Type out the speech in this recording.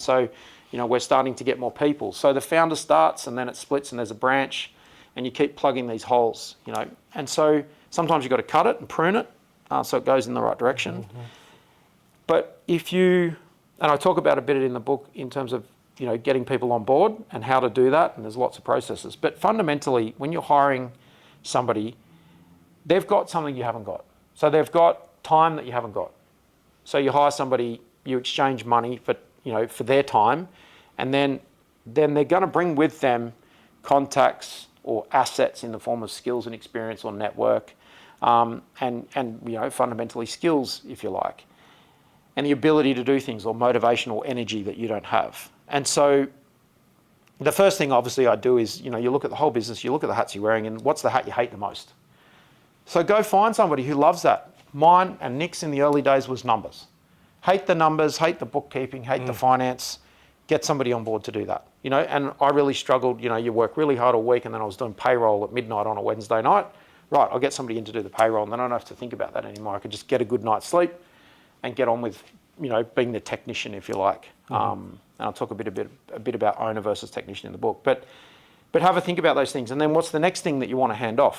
So, we're starting to get more people. So the founder starts and then it splits and there's a branch and you keep plugging these holes, And so sometimes you've got to cut it and prune it so it goes in the right direction. Mm-hmm. But and I talk about a bit in the book in terms of, getting people on board and how to do that, and there's lots of processes. But fundamentally, when you're hiring somebody, they've got something you haven't got. So they've got time that you haven't got. So you hire somebody, you exchange money for their time, and then they're going to bring with them contacts or assets in the form of skills and experience or network, and fundamentally skills, if you like, and the ability to do things or motivation or energy that you don't have. And so the first thing obviously I do is, you look at the whole business, you look at the hats you're wearing, and what's the hat you hate the most? So go find somebody who loves that. Mine and Nick's in the early days was numbers. Hate the numbers, hate the bookkeeping, hate the finance. Get somebody on board to do that. And I really struggled. You work really hard all week, and then I was doing payroll at midnight on a Wednesday night. Right, I'll get somebody in to do the payroll, and then I don't have to think about that anymore. I can just get a good night's sleep and get on with, being the technician, if you like. Mm-hmm. And I'll talk a bit about owner versus technician in the book. But have a think about those things. And then what's the next thing that you want to hand off?